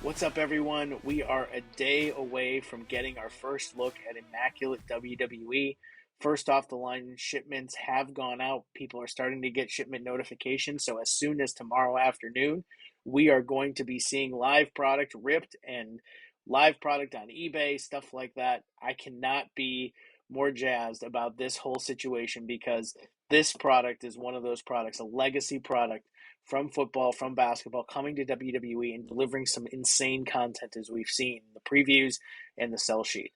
What's up, everyone? We are a day away from getting our first look at Immaculate WWE. First off the line shipments have gone out. People are starting to get shipment notifications. So, as soon as tomorrow afternoon, we are going to be seeing live product ripped and live product on eBay, stuff like that. I cannot be more jazzed about this whole situation because this product is one of those products, a legacy product from football, from basketball, coming to WWE and delivering some insane content as we've seen in the previews and the sell sheet.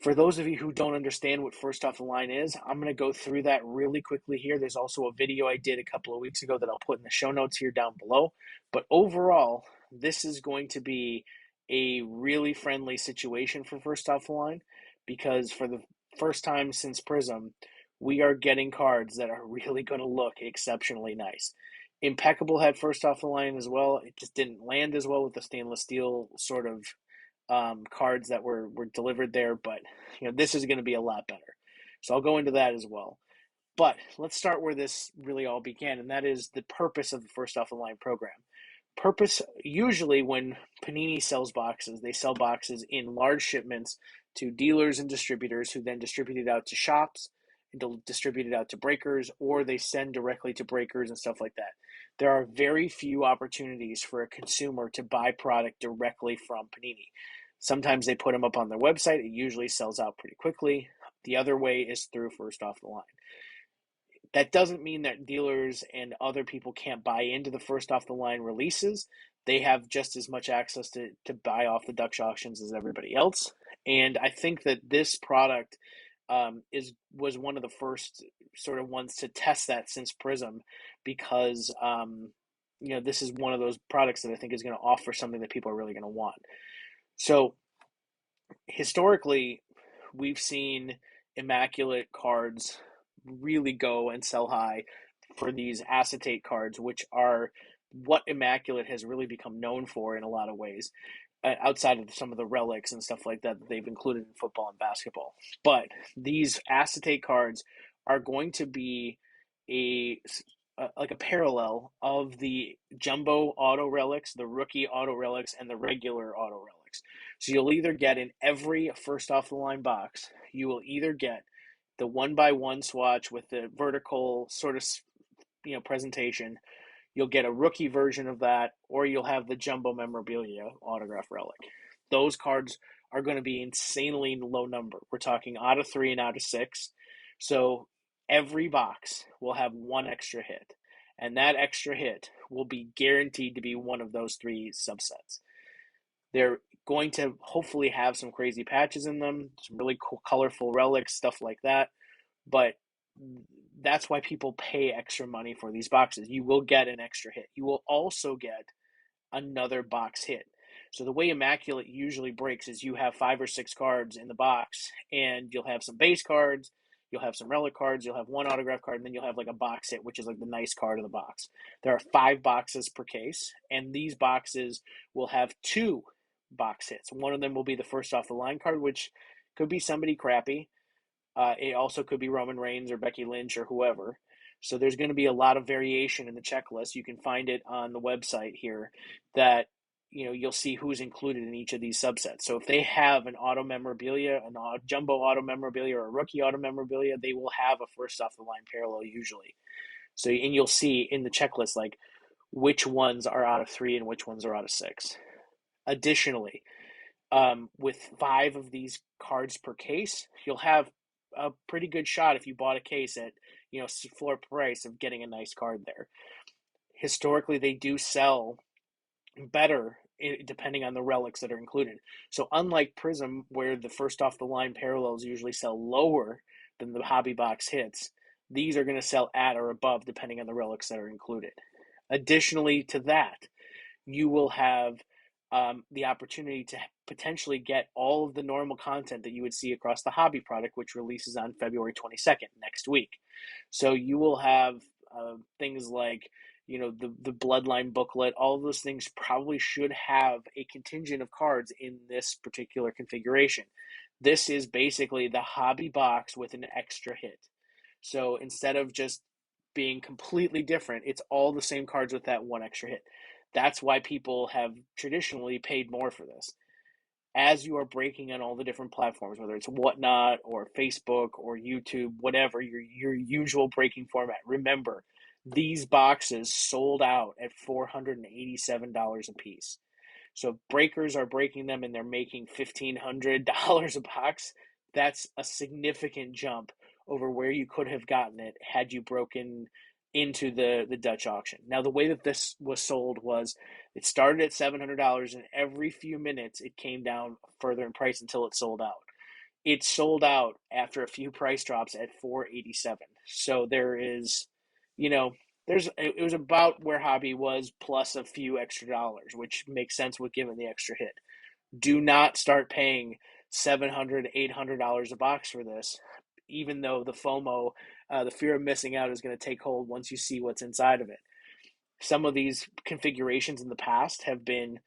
For those of you who don't understand what First Off the Line is, I'm going to go through that really quickly here. There's also a video I did a couple of weeks ago that I'll put in the show notes here down below. But overall, this is going to be a really friendly situation for First Off the Line because for the first time since Prism, we are getting cards that are really going to look exceptionally nice. Impeccable had First Off the Line as well. It just didn't land as well with the stainless steel sort of cards that were delivered there, but this is going to be a lot better. So I'll go into that as well. But let's start where this really all began, and that is the purpose of the First Off the Line program. Purpose, usually when Panini sells boxes, they sell boxes in large shipments to dealers and distributors who then distribute it out to shops and distribute it out to breakers, or they send directly to breakers and stuff like that. There are very few opportunities for a consumer to buy product directly from Panini. Sometimes they put them up on their website. It usually sells out pretty quickly. The other way is through First Off the Line. That doesn't mean that dealers and other people can't buy into the First Off the Line releases. They have just as much access to buy off the Dutch auctions as everybody else. And I think that this product was one of the first sort of ones to test that since Prism, because this is one of those products that I think is going to offer something that people are really going to want. So historically, we've seen Immaculate cards really go and sell high for these acetate cards, which are what Immaculate has really become known for in a lot of ways, outside of some of the relics and stuff like that they've included in football and basketball. But these acetate cards are going to be like a parallel of the jumbo auto relics, the rookie auto relics, and the regular auto relics. So you'll either get in every First Off the Line box, you will either get the 1x1 swatch with the vertical sort of presentation. You'll get a rookie version of that, or you'll have the jumbo memorabilia autograph relic. Those cards are going to be insanely low number. We're talking out of 3 and out of 6. So every box will have one extra hit, and that extra hit will be guaranteed to be one of those 3 subsets. They're going to hopefully have some crazy patches in them, some really cool, colorful relics, stuff like that. But that's why people pay extra money for these boxes. You will get an extra hit. You will also get another box hit. So the way Immaculate usually breaks is you have 5 or 6 cards in the box, and you'll have some base cards, you'll have some relic cards, you'll have one autograph card, and then you'll have like a box hit, which is like the nice card of the box. There are 5 boxes per case, and these boxes will have 2 box hits. One of them will be the First Off the Line card, which could be somebody crappy. It also could be Roman Reigns or Becky Lynch or whoever. So there's going to be a lot of variation in the checklist. You can find it on the website here that you'll see who's included in each of these subsets. So if they have an auto memorabilia, a jumbo auto memorabilia, or a rookie auto memorabilia, they will have a First Off the Line parallel usually. So, and you'll see in the checklist like which ones are out of 3 and which ones are out of 6. Additionally, with 5 of these cards per case, you'll have a pretty good shot if you bought a case at floor price of getting a nice card there. Historically, they do sell better depending on the relics that are included. So unlike Prism, where the First Off the Line parallels usually sell lower than the hobby box hits, these are going to sell at or above depending on the relics that are included. Additionally to that, you will have the opportunity to potentially get all of the normal content that you would see across the hobby product, which releases on February 22nd, next week. So you will have things like, the Bloodline booklet. All of those things probably should have a contingent of cards in this particular configuration. This is basically the hobby box with an extra hit. So instead of just being completely different, it's all the same cards with that one extra hit. That's why people have traditionally paid more for this. As you are breaking on all the different platforms, whether it's Whatnot or Facebook or YouTube, whatever your usual breaking format, remember these boxes sold out at $487 a piece. So breakers are breaking them and they're making $1,500 a box. That's a significant jump over where you could have gotten it had you broken into the Dutch auction. Now, the way that this was sold was it started at $700, and every few minutes it came down further in price until it sold out. It sold out after a few price drops at 487. So there is, you know, it was about where hobby was plus a few extra dollars, which makes sense with given the extra hit. Do not start paying $700, $800 a box for this, even though the FOMO, the fear of missing out, is going to take hold once you see what's inside of it. Some of these configurations in the past have been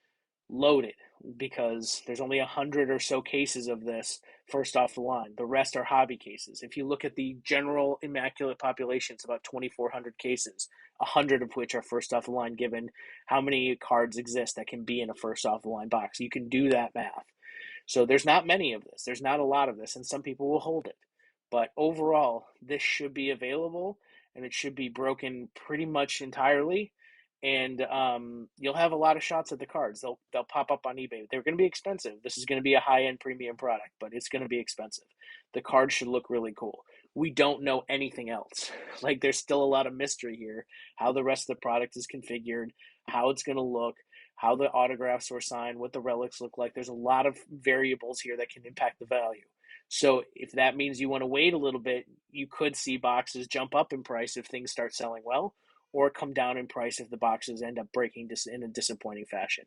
loaded because there's only 100 or so cases of this first off the line. The rest are hobby cases. If you look at the general Immaculate population, it's about 2,400 cases, 100 of which are first off the line, given how many cards exist that can be in a first off the line box. You can do that math. So there's not many of this. There's not a lot of this, and some people will hold it. But overall, this should be available, and it should be broken pretty much entirely. And you'll have a lot of shots at the cards. They'll pop up on eBay. They're going to be expensive. This is going to be a high end premium product, but it's going to be expensive. The cards should look really cool. We don't know anything else. Like there's still a lot of mystery here. How the rest of the product is configured, how it's going to look, how the autographs were signed, what the relics look like. There's a lot of variables here that can impact the value. So if that means you want to wait a little bit, you could see boxes jump up in price if things start selling well, or come down in price if the boxes end up breaking in a disappointing fashion.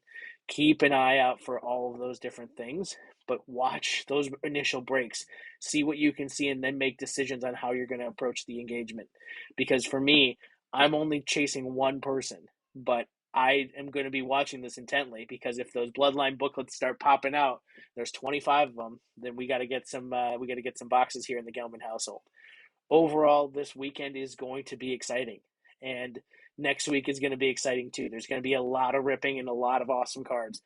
Keep an eye out for all of those different things, but watch those initial breaks, see what you can see, and then make decisions on how you're going to approach the engagement. Because for me, I'm only chasing one person, but I am going to be watching this intently because if those bloodline booklets start popping out, there's 25 of them. Then we got to get some. We got to get some boxes here in the Gelman household. Overall, this weekend is going to be exciting, and next week is going to be exciting too. There's going to be a lot of ripping and a lot of awesome cards.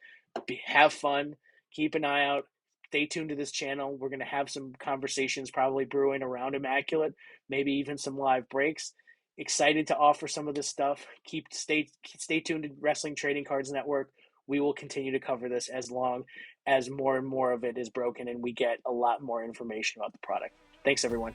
Have fun. Keep an eye out. Stay tuned to this channel. We're going to have some conversations probably brewing around Immaculate, maybe even some live breaks. Excited to offer some of this stuff. Stay tuned to Wrestling Trading Cards Network. We will continue to cover this as long as more and more of it is broken and we get a lot more information about the product. Thanks, everyone.